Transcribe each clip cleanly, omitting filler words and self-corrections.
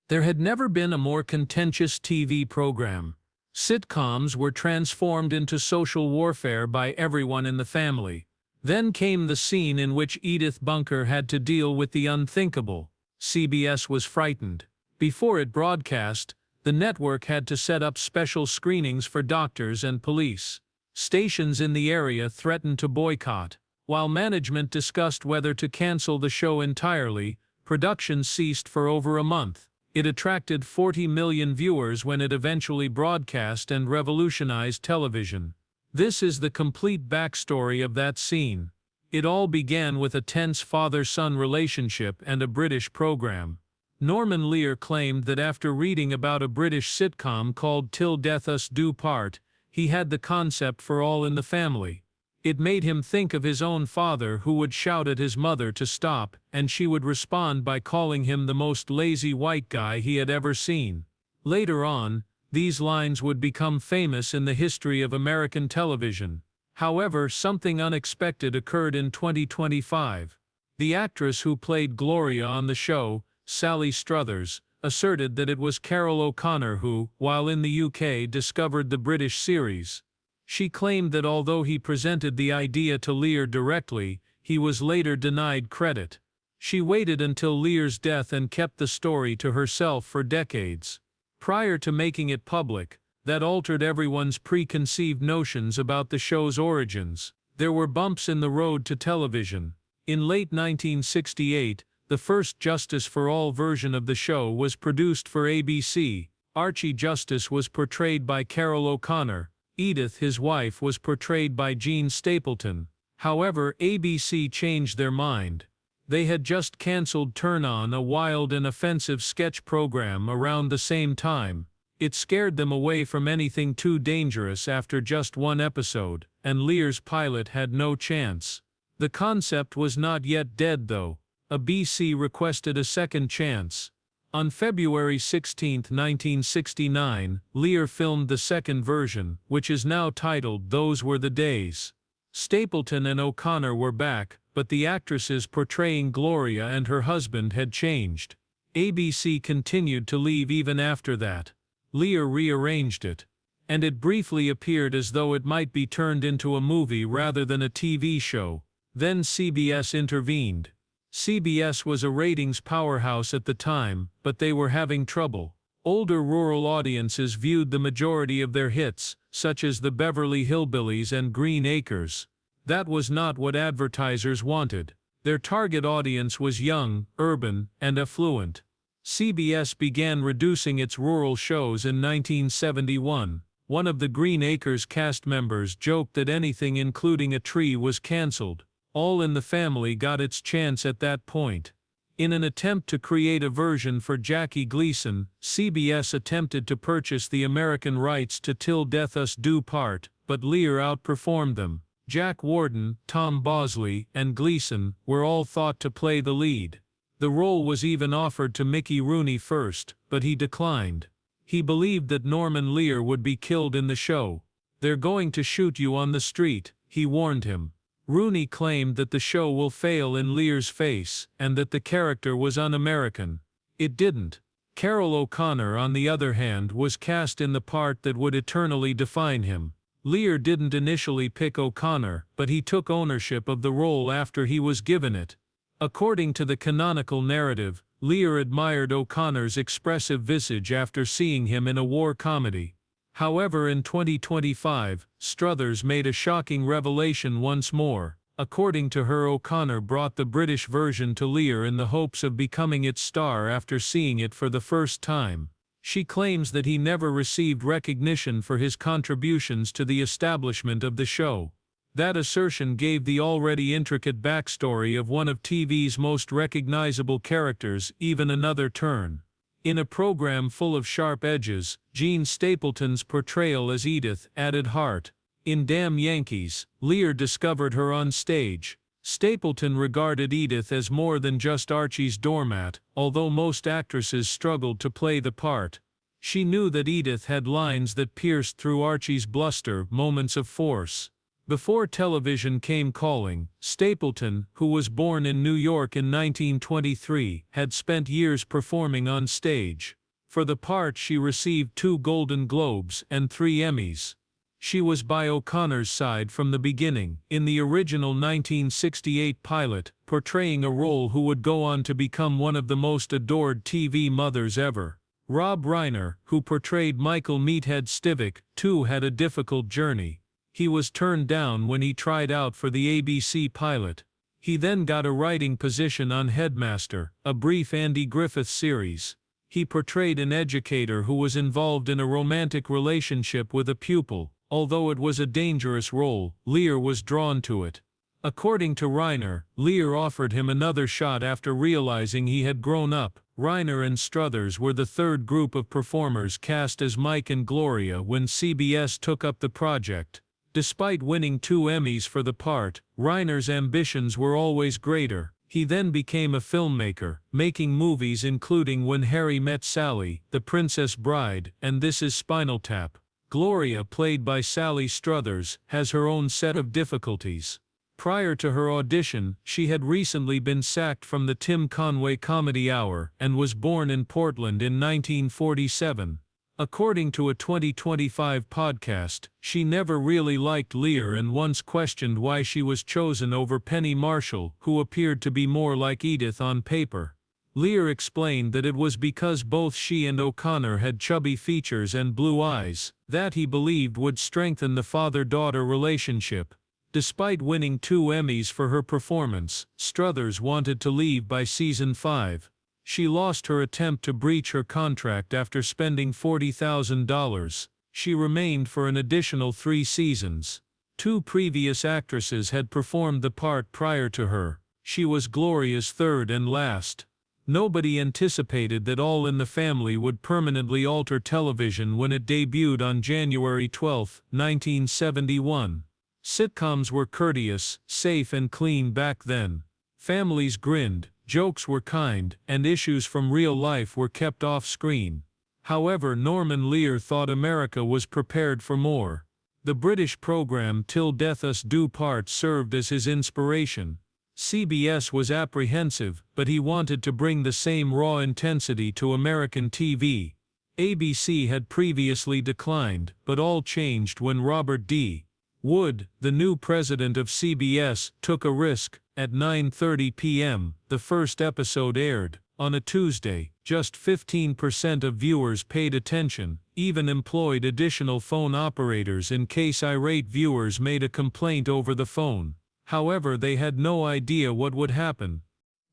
There had never been a more contentious TV program. Sitcoms were transformed into social warfare by everyone in the family. Then came the scene in which Edith Bunker had to deal with the unthinkable. CBS was frightened. Before it broadcast, the network had to set up special screenings for doctors and police. Stations in the area threatened to boycott. While management discussed whether to cancel the show entirely, production ceased for over a month. It attracted 40 million viewers when it eventually broadcast and revolutionized television. This is the complete backstory of that scene. It all began with a tense father-son relationship and a British program. Norman Lear claimed that after reading about a British sitcom called Till Death Us Do Part, he had the concept for All in the Family. It made him think of his own father, who would shout at his mother to stop, and she would respond by calling him the most lazy white guy he had ever seen. Later on, these lines would become famous in the history of American television. However, something unexpected occurred in 2025. The actress who played Gloria on the show, Sally Struthers, asserted that it was Carol O'Connor who, while in the UK, discovered the British series. She claimed that although he presented the idea to Lear directly, he was later denied credit. She waited until Lear's death and kept the story to herself for decades. Prior to making it public, that altered everyone's preconceived notions about the show's origins. There were bumps in the road to television. In late 1968, the first Justice for All version of the show was produced for ABC. Archie Justice was portrayed by Carol O'Connor. Edith, his wife, was portrayed by Jean Stapleton. However, ABC changed their mind. They had just cancelled Turn On, a wild and offensive sketch program, around the same time. It scared them away from anything too dangerous after just one episode, and Lear's pilot had no chance. The concept was not yet dead though. ABC requested a second chance. On February 16, 1969, Lear filmed the second version, which is now titled Those Were the Days. Stapleton and O'Connor were back, but the actresses portraying Gloria and her husband had changed. ABC continued to leave even after that. Lear rearranged it, and it briefly appeared as though it might be turned into a movie rather than a TV show. Then CBS intervened. CBS was a ratings powerhouse at the time, but they were having trouble. Older rural audiences viewed the majority of their hits, such as the Beverly Hillbillies and Green Acres. That was not what advertisers wanted. Their target audience was young, urban, and affluent. CBS began reducing its rural shows in 1971. One of the Green Acres cast members joked that anything including a tree was cancelled. All in the Family got its chance at that point. In an attempt to create a version for Jackie Gleason, CBS attempted to purchase the American rights to Till Death Us Do Part, but Lear outperformed them. Jack Warden, Tom Bosley, and Gleason were all thought to play the lead. The role was even offered to Mickey Rooney first, but he declined. He believed that Norman Lear would be killed in the show. "They're going to shoot you on the street," he warned him. Rooney claimed that the show will fail in Lear's face, and that the character was un-American. It didn't. Carol O'Connor, on the other hand, was cast in the part that would eternally define him. Lear didn't initially pick O'Connor, but he took ownership of the role after he was given it. According to the canonical narrative, Lear admired O'Connor's expressive visage after seeing him in a war comedy. However, in 2025, Struthers made a shocking revelation once more. According to her, O'Connor brought the British version to Lear in the hopes of becoming its star after seeing it for the first time. She claims that he never received recognition for his contributions to the establishment of the show. That assertion gave the already intricate backstory of one of TV's most recognizable characters even another turn. In a program full of sharp edges, Jean Stapleton's portrayal as Edith added heart. In Damn Yankees, Lear discovered her on stage. Stapleton regarded Edith as more than just Archie's doormat, although most actresses struggled to play the part. She knew that Edith had lines that pierced through Archie's bluster, moments of force. Before television came calling, Stapleton, who was born in New York in 1923, had spent years performing on stage. For the part she received 2 Golden Globes and 3 Emmys. She was by O'Connor's side from the beginning, in the original 1968 pilot, portraying a role who would go on to become one of the most adored TV mothers ever. Rob Reiner, who portrayed Michael Meathead Stivic, too had a difficult journey. He was turned down when he tried out for the ABC pilot. He then got a writing position on Headmaster, a brief Andy Griffith series. He portrayed an educator who was involved in a romantic relationship with a pupil. Although it was a dangerous role, Lear was drawn to it. According to Reiner, Lear offered him another shot after realizing he had grown up. Reiner and Struthers were the third group of performers cast as Mike and Gloria when CBS took up the project. Despite winning 2 Emmys for the part, Reiner's ambitions were always greater. He then became a filmmaker, making movies including When Harry Met Sally, The Princess Bride, and This Is Spinal Tap. Gloria, played by Sally Struthers, has her own set of difficulties. Prior to her audition, she had recently been sacked from the Tim Conway Comedy Hour and was born in Portland in 1947. According to a 2025 podcast, she never really liked Lear and once questioned why she was chosen over Penny Marshall, who appeared to be more like Edith on paper. Lear explained that it was because both she and O'Connor had chubby features and blue eyes, that he believed would strengthen the father-daughter relationship. Despite winning 2 Emmys for her performance, Struthers wanted to leave by season 5. She lost her attempt to breach her contract after spending $40,000. She remained for an additional 3 seasons. 2 previous actresses had performed the part prior to her. She was Gloria's third and last. Nobody anticipated that All in the Family would permanently alter television when it debuted on January 12, 1971. Sitcoms were courteous, safe and clean back then. Families grinned, jokes were kind, and issues from real life were kept off screen. However, Norman Lear thought America was prepared for more. The British program Till Death Us Do Part served as his inspiration. CBS was apprehensive, but he wanted to bring the same raw intensity to American TV. ABC had previously declined, but all changed when Robert D. Wood, the new president of CBS, took a risk. At 9:30 p.m., the first episode aired. On a Tuesday, just 15% of viewers paid attention, even employed additional phone operators in case irate viewers made a complaint over the phone. However, they had no idea what would happen.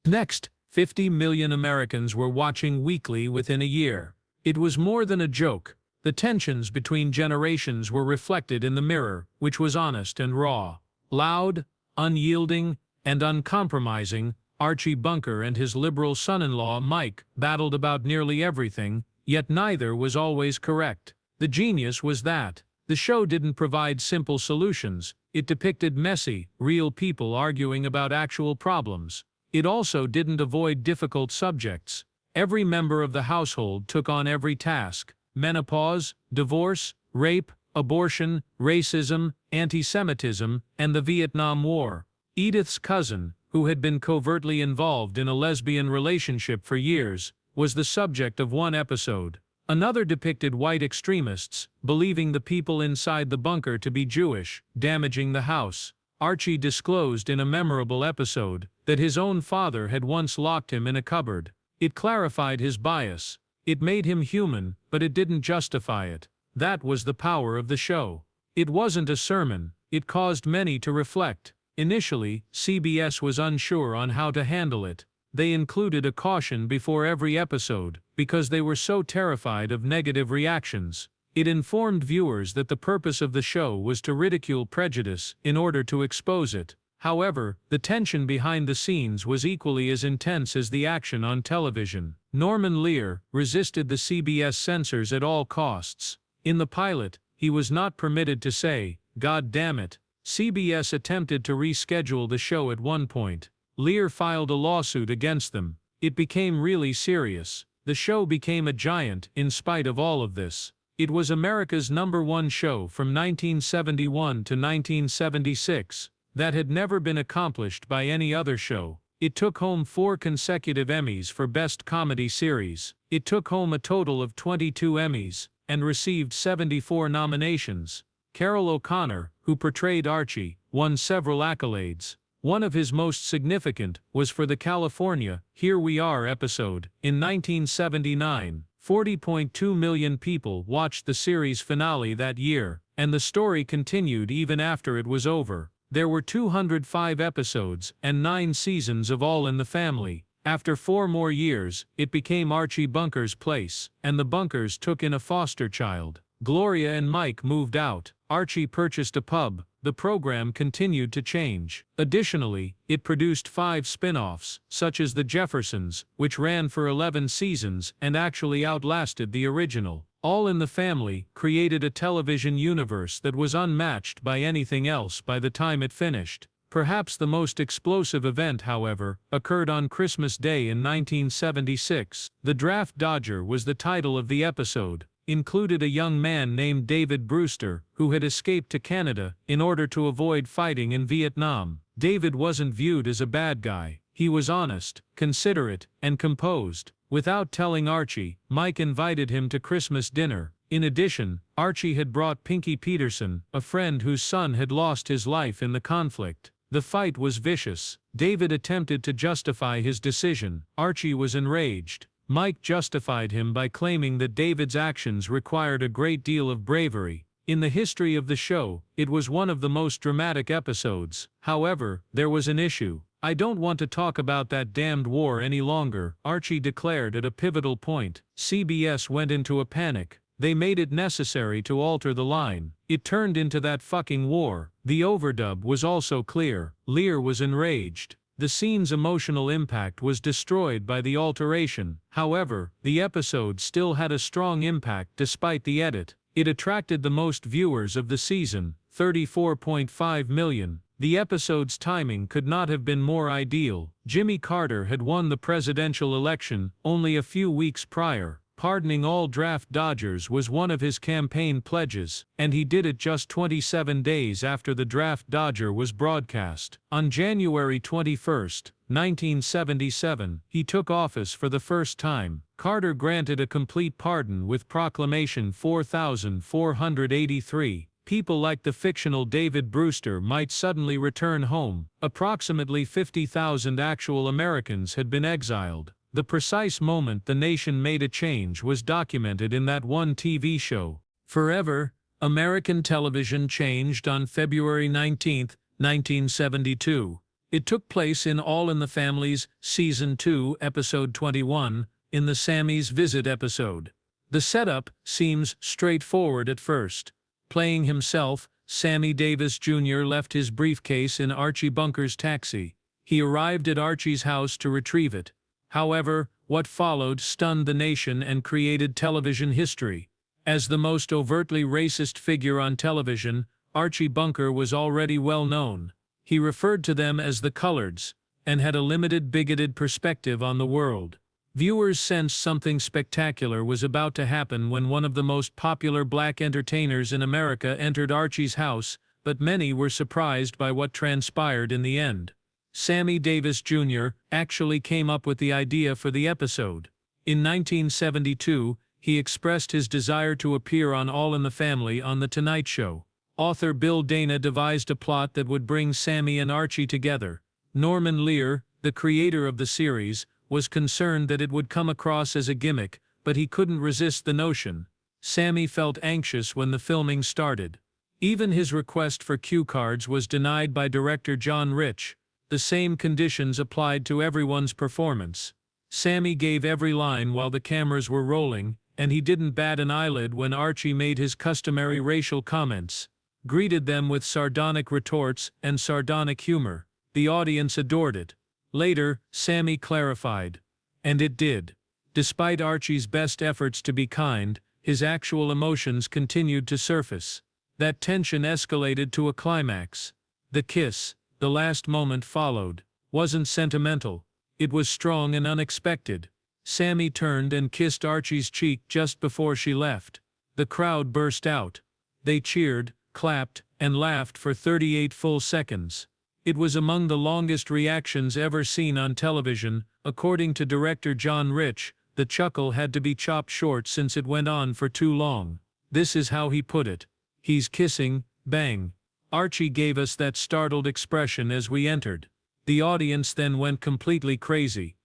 Next, 50 million Americans were watching weekly within a year. It was more than a joke. The tensions between generations were reflected in the mirror, which was honest and raw. Loud, unyielding, and uncompromising, Archie Bunker and his liberal son-in-law Mike battled about nearly everything, yet neither was always correct. The genius was that the show didn't provide simple solutions. It depicted messy, real people arguing about actual problems. It also didn't avoid difficult subjects. Every member of the household took on every task: menopause, divorce, rape, abortion, racism, anti-Semitism, and the Vietnam War. Edith's cousin, who had been covertly involved in a lesbian relationship for years, was the subject of one episode. Another depicted white extremists, believing the people inside the bunker to be Jewish, damaging the house. Archie disclosed in a memorable episode that his own father had once locked him in a cupboard. It clarified his bias. It made him human, but it didn't justify it. That was the power of the show. It wasn't a sermon. It caused many to reflect. Initially, CBS was unsure on how to handle it. They included a caution before every episode, because they were so terrified of negative reactions. It informed viewers that the purpose of the show was to ridicule prejudice in order to expose it. However, the tension behind the scenes was equally as intense as the action on television. Norman Lear resisted the CBS censors at all costs. In the pilot, he was not permitted to say, "God damn it." CBS attempted to reschedule the show at one point. Lear filed a lawsuit against them. It became really serious. The show became a giant in spite of all of this. It was America's #1 show from 1971 to 1976 that had never been accomplished by any other show. It took home 4 consecutive Emmys for Best Comedy Series. It took home a total of 22 Emmys and received 74 nominations. Carroll O'Connor, who portrayed Archie, won several accolades. One of his most significant was for the California Here We Are episode. In 1979, 40.2 million people watched the series finale that year, and the story continued even after it was over. There were 205 episodes and 9 seasons of All in the Family. After 4 more years, it became Archie Bunker's place, and the Bunkers took in a foster child. Gloria and Mike moved out. Archie purchased a pub. The program continued to change. Additionally, it produced 5 spin-offs, such as The Jeffersons, which ran for 11 seasons and actually outlasted the original. All in the Family created a television universe that was unmatched by anything else by the time it finished. Perhaps the most explosive event, however, occurred on Christmas Day in 1976. The Draft Dodger was the title of the episode. Included a young man named David Brewster, who had escaped to Canada in order to avoid fighting in Vietnam. David wasn't viewed as a bad guy. He was honest, considerate, and composed. Without telling Archie, Mike invited him to Christmas dinner. In addition, Archie had brought Pinky Peterson, a friend whose son had lost his life in the conflict. The fight was vicious. David attempted to justify his decision. Archie was enraged. Mike justified him by claiming that David's actions required a great deal of bravery. In the history of the show, it was one of the most dramatic episodes. However, there was an issue. "I don't want to talk about that damned war any longer," Archie declared at a pivotal point. CBS went into a panic. They made it necessary to alter the line. "It turned into that fucking war." The overdub was also clear. Lear was enraged. The scene's emotional impact was destroyed by the alteration. However, the episode still had a strong impact despite the edit. It attracted the most viewers of the season, 34.5 million. The episode's timing could not have been more ideal. Jimmy Carter had won the presidential election only a few weeks prior. Pardoning all draft dodgers was one of his campaign pledges, and he did it just 27 days after the Draft Dodger was broadcast. On January 21, 1977, he took office for the first time. Carter granted a complete pardon with Proclamation 4483. People like the fictional David Brewster might suddenly return home. Approximately 50,000 actual Americans had been exiled. The precise moment the nation made a change was documented in that one TV show. Forever, American television changed on February 19, 1972. It took place in All in the Family's Season 2, Episode 21, in the Sammy's Visit episode. The setup seems straightforward at first. Playing himself, Sammy Davis Jr. left his briefcase in Archie Bunker's taxi. He arrived at Archie's house to retrieve it. However, what followed stunned the nation and created television history. As the most overtly racist figure on television, Archie Bunker was already well known. He referred to them as the Coloreds, and had a limited bigoted perspective on the world. Viewers sensed something spectacular was about to happen when one of the most popular black entertainers in America entered Archie's house, but many were surprised by what transpired in the end. Sammy Davis Jr. actually came up with the idea for the episode. In 1972, he expressed his desire to appear on All in the Family on The Tonight Show. Author Bill Dana devised a plot that would bring Sammy and Archie together. Norman Lear, the creator of the series, was concerned that it would come across as a gimmick, but he couldn't resist the notion. Sammy felt anxious when the filming started. Even his request for cue cards was denied by director John Rich. The same conditions applied to everyone's performance. Sammy gave every line while the cameras were rolling, and he didn't bat an eyelid when Archie made his customary racial comments. Greeted them with sardonic retorts and sardonic humor. The audience adored it. Later, Sammy clarified. And it did. Despite Archie's best efforts to be kind, his actual emotions continued to surface. That tension escalated to a climax. The kiss, the last moment followed, wasn't sentimental. It was strong and unexpected. Sammy turned and kissed Archie's cheek just before she left. The crowd burst out. They cheered, clapped, and laughed for 38 full seconds. It was among the longest reactions ever seen on television. According to director John Rich, the chuckle had to be chopped short since it went on for too long. This is how he put it. "He's kissing, bang." Archie gave us that startled expression as we entered. The audience then went completely crazy.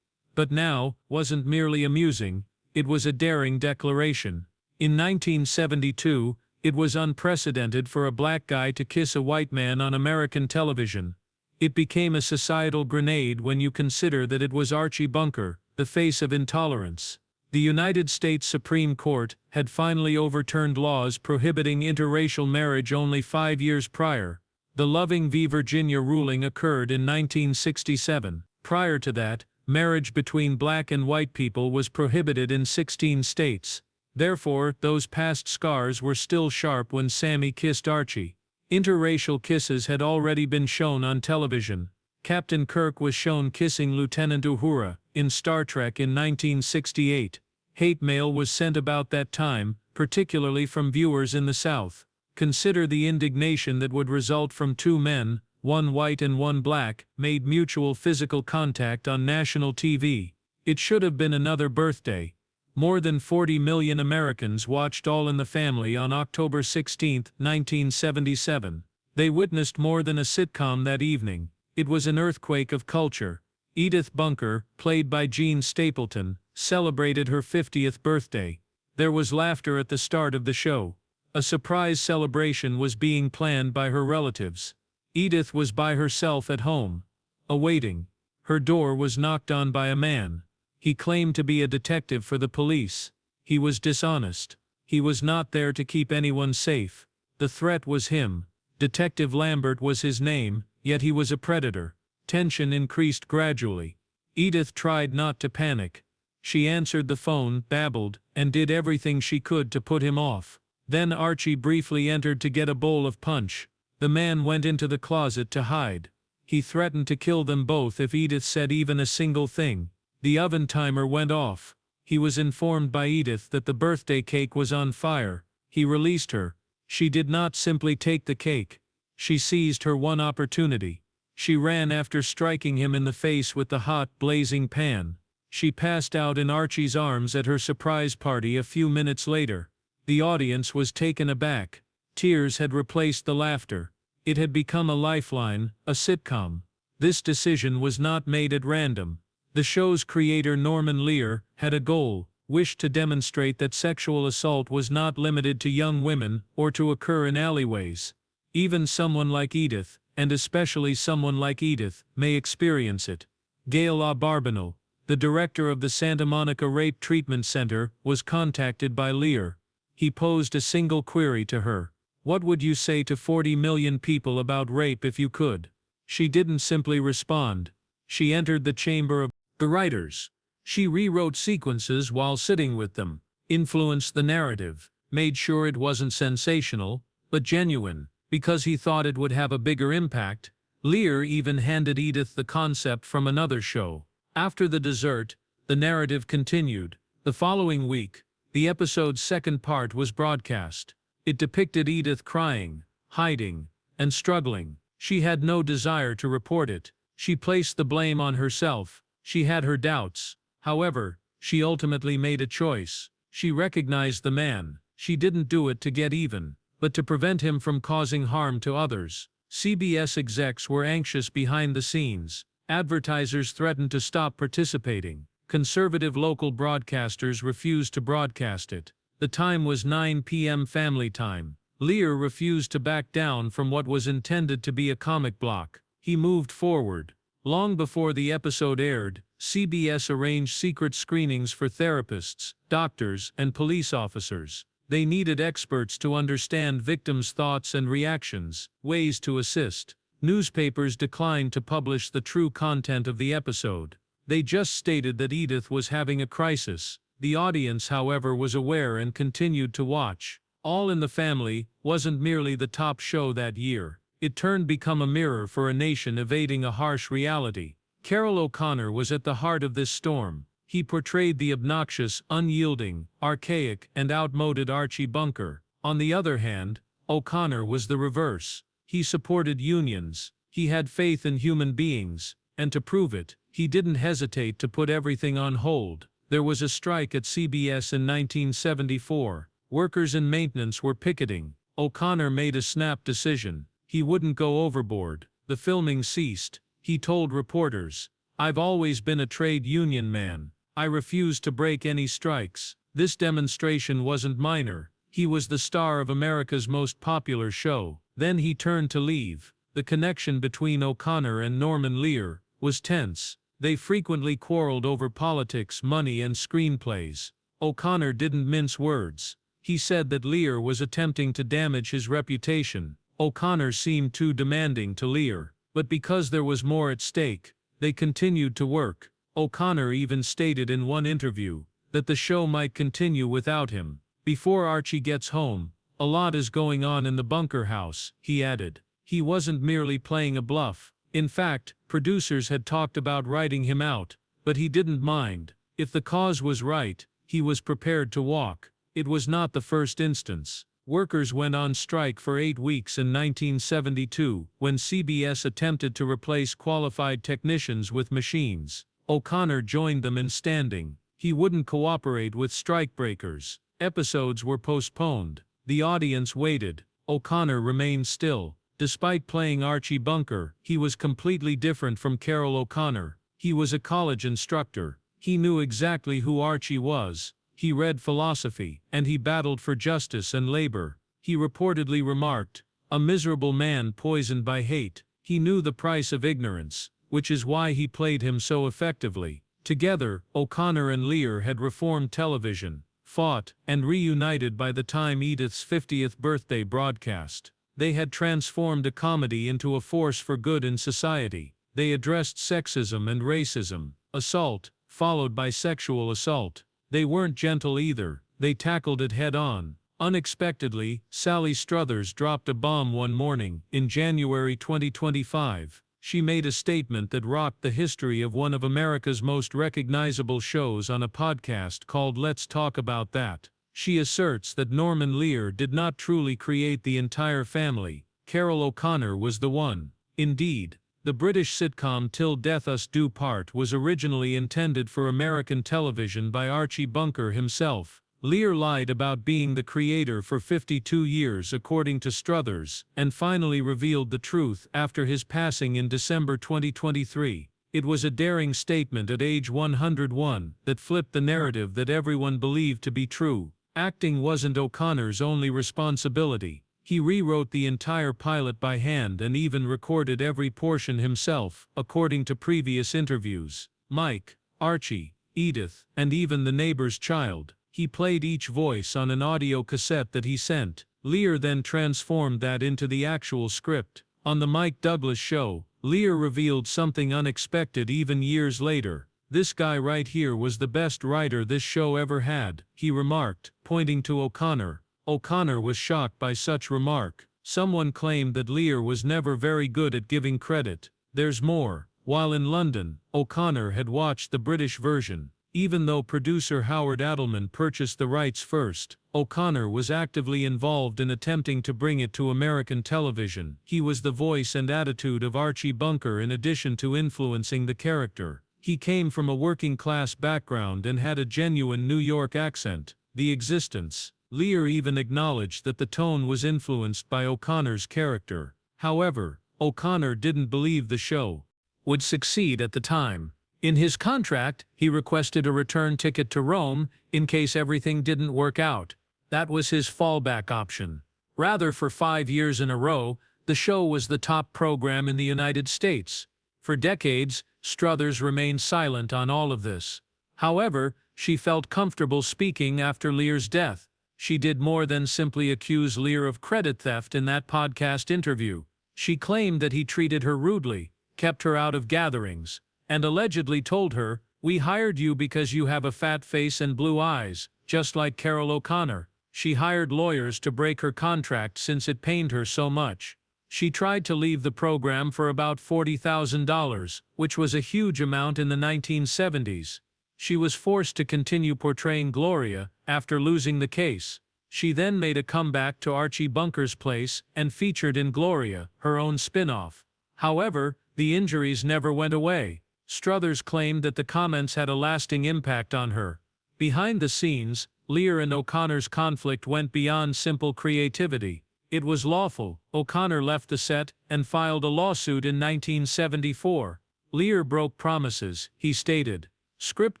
But now, wasn't merely amusing, it was a daring declaration. In 1972, it was unprecedented for a black guy to kiss a white man on American television. It became a societal grenade when you consider that it was Archie Bunker, the face of intolerance. The United States Supreme Court had finally overturned laws prohibiting interracial marriage only 5 years prior. The Loving v. Virginia ruling occurred in 1967. Prior to that, marriage between black and white people was prohibited in 16 states. Therefore, those past scars were still sharp when Sammy kissed Archie. Interracial kisses had already been shown on television. Captain Kirk was shown kissing Lieutenant Uhura in Star Trek in 1968. Hate mail was sent about that time, particularly from viewers in the South. Consider the indignation that would result from two men, one white and one black, made mutual physical contact on national TV. It should have been another birthday. More than 40 million Americans watched All in the Family on October 16, 1977. They witnessed more than a sitcom that evening. It was an earthquake of culture. Edith Bunker, played by Jean Stapleton, celebrated her 50th birthday. There was laughter at the start of the show. A surprise celebration was being planned by her relatives. Edith was by herself at home, awaiting. Her door was knocked on by a man. He claimed to be a detective for the police. He was dishonest. He was not there to keep anyone safe. The threat was him. Detective Lambert was his name, yet he was a predator. Tension increased gradually. Edith tried not to panic. She answered the phone, babbled, and did everything she could to put him off. Then Archie briefly entered to get a bowl of punch. The man went into the closet to hide. He threatened to kill them both if Edith said even a single thing. The oven timer went off. He was informed by Edith that the birthday cake was on fire. He released her. She did not simply take the cake. She seized her one opportunity. She ran after striking him in the face with the hot, blazing pan. She passed out in Archie's arms at her surprise party a few minutes later. The audience was taken aback. Tears had replaced the laughter. It had become a lifeline, a sitcom. This decision was not made at random. The show's creator Norman Lear had a goal, wished to demonstrate that sexual assault was not limited to young women or to occur in alleyways. Even someone like Edith, and especially someone like Edith, may experience it. Gail Barbinal, the director of the Santa Monica Rape Treatment Center, was contacted by Lear. He posed a single query to her. What would you say to 40 million people about rape if you could? She didn't simply respond. She entered the chamber of the writers. She rewrote sequences while sitting with them, influenced the narrative, made sure it wasn't sensational, but genuine, because he thought it would have a bigger impact. Lear even handed Edith the concept from another show. After the dessert, the narrative continued. The following week, the episode's second part was broadcast. It depicted Edith crying, hiding, and struggling. She had no desire to report it. She placed the blame on herself. She had her doubts. However, she ultimately made a choice. She recognized the man. She didn't do it to get even, but to prevent him from causing harm to others. CBS execs were anxious behind the scenes. Advertisers threatened to stop participating. Conservative local broadcasters refused to broadcast it. The time was 9 p.m. family time. Lear refused to back down from what was intended to be a comic block. He moved forward. Long before the episode aired, CBS arranged secret screenings for therapists, doctors, and police officers. They needed experts to understand victims' thoughts and reactions, ways to assist. Newspapers declined to publish the true content of the episode. They just stated that Edith was having a crisis. The audience, however, was aware and continued to watch. All in the Family wasn't merely the top show that year. It turned become a mirror for a nation evading a harsh reality. Carroll O'Connor was at the heart of this storm. He portrayed the obnoxious, unyielding, archaic, and outmoded Archie Bunker. On the other hand, O'Connor was the reverse. He supported unions, he had faith in human beings, and to prove it, he didn't hesitate to put everything on hold. There was a strike at CBS in 1974. Workers in maintenance were picketing. O'Connor made a snap decision. He wouldn't go overboard. The filming ceased. He told reporters, "I've always been a trade union man. I refuse to break any strikes." This demonstration wasn't minor. He was the star of America's most popular show. Then he turned to leave. The connection between O'Connor and Norman Lear was tense. They frequently quarreled over politics, money, and screenplays. O'Connor didn't mince words. He said that Lear was attempting to damage his reputation. O'Connor seemed too demanding to Lear, but because there was more at stake, they continued to work. O'Connor even stated in one interview that the show might continue without him. "Before Archie gets home, a lot is going on in the Bunker house," he added. He wasn't merely playing a bluff. In fact, producers had talked about writing him out, but he didn't mind. If the cause was right, he was prepared to walk. It was not the first instance. Workers went on strike for 8 weeks in 1972, when CBS attempted to replace qualified technicians with machines. O'Connor joined them in standing. He wouldn't cooperate with strikebreakers. Episodes were postponed. The audience waited. O'Connor remained still. Despite playing Archie Bunker, he was completely different from Carroll O'Connor. He was a college instructor. He knew exactly who Archie was. He read philosophy, and he battled for justice and labor. He reportedly remarked, "A miserable man poisoned by hate." He knew the price of ignorance, which is why he played him so effectively. Together, O'Connor and Lear had reformed television, fought, and reunited by the time Edith's 50th birthday broadcast. They had transformed a comedy into a force for good in society. They addressed sexism and racism, assault, followed by sexual assault. They weren't gentle either. They tackled it head-on. Unexpectedly, Sally Struthers dropped a bomb one morning, in January 2025. She made a statement that rocked the history of one of America's most recognizable shows on a podcast called Let's Talk About That. She asserts that Norman Lear did not truly create the entire family. Carroll O'Connor was the one. Indeed, the British sitcom Till Death Us Do Part was originally intended for American television by Archie Bunker himself. Lear lied about being the creator for 52 years according to Struthers, and finally revealed the truth after his passing in December 2023. It was a daring statement at age 101 that flipped the narrative that everyone believed to be true. Acting wasn't O'Connor's only responsibility. He rewrote the entire pilot by hand and even recorded every portion himself, according to previous interviews. Mike, Archie, Edith, and even the neighbor's child. He played each voice on an audio cassette that he sent. Lear then transformed that into the actual script. On the Mike Douglas show, Lear revealed something unexpected even years later. "This guy right here was the best writer this show ever had," he remarked, pointing to O'Connor. O'Connor was shocked by such remark. Someone claimed that Lear was never very good at giving credit. There's more. While in London, O'Connor had watched the British version. Even though producer Howard Adelman purchased the rights first, O'Connor was actively involved in attempting to bring it to American television. He was the voice and attitude of Archie Bunker in addition to influencing the character. He came from a working-class background and had a genuine New York accent. The existence. Lear even acknowledged that the tone was influenced by O'Connor's character. However, O'Connor didn't believe the show would succeed at the time. In his contract, he requested a return ticket to Rome in case everything didn't work out. That was his fallback option. Rather, for 5 years in a row, the show was the top program in the United States. For decades, Struthers remained silent on all of this. However, she felt comfortable speaking after Lear's death. She did more than simply accuse Lear of credit theft in that podcast interview. She claimed that he treated her rudely, kept her out of gatherings, and allegedly told her, "We hired you because you have a fat face and blue eyes, just like Carroll O'Connor." She hired lawyers to break her contract since it pained her so much. She tried to leave the program for about $40,000, which was a huge amount in the 1970s. She was forced to continue portraying Gloria after losing the case. She then made a comeback to Archie Bunker's place and featured in Gloria, her own spin-off. However, the injuries never went away. Struthers claimed that the comments had a lasting impact on her. Behind the scenes, Lear and O'Connor's conflict went beyond simple creativity. It was lawful. O'Connor left the set and filed a lawsuit in 1974. Lear broke promises, he stated. Script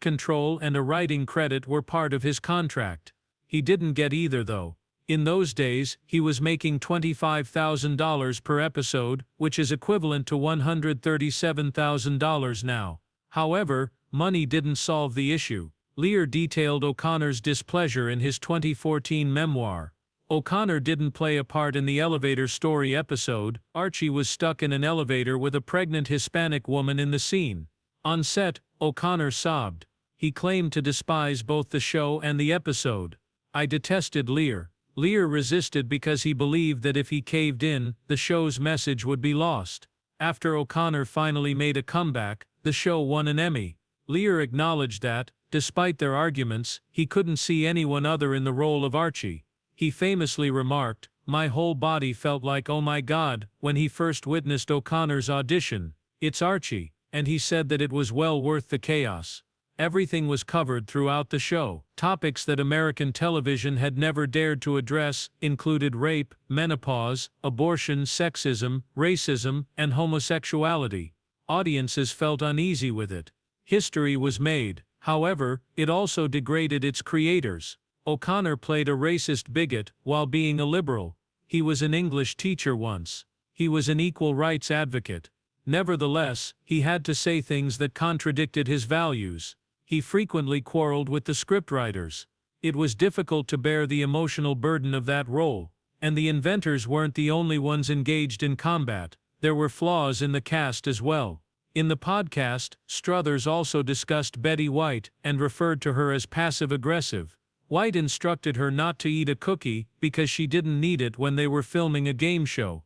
control and a writing credit were part of his contract. He didn't get either though. In those days, he was making $25,000 per episode, which is equivalent to $137,000 now. However, money didn't solve the issue. Lear detailed O'Connor's displeasure in his 2014 memoir. O'Connor didn't play a part in the elevator story episode. Archie was stuck in an elevator with a pregnant Hispanic woman in the scene. On set, O'Connor sobbed. He claimed to despise both the show and the episode. I detested Lear. Lear resisted because he believed that if he caved in, the show's message would be lost. After O'Connor finally made a comeback, the show won an Emmy. Lear acknowledged that, despite their arguments, he couldn't see anyone other in the role of Archie. He famously remarked, "My whole body felt like oh my God," when he first witnessed O'Connor's audition. "It's Archie," and he said that it was well worth the chaos. Everything was covered throughout the show. Topics that American television had never dared to address included rape, menopause, abortion, sexism, racism, and homosexuality. Audiences felt uneasy with it. History was made. However, it also degraded its creators. O'Connor played a racist bigot while being a liberal. He was an English teacher once. He was an equal rights advocate. Nevertheless, he had to say things that contradicted his values. He frequently quarreled with the scriptwriters. It was difficult to bear the emotional burden of that role. And the inventors weren't the only ones engaged in combat. There were flaws in the cast as well. In the podcast, Struthers also discussed Betty White and referred to her as passive-aggressive. White instructed her not to eat a cookie because she didn't need it when they were filming a game show.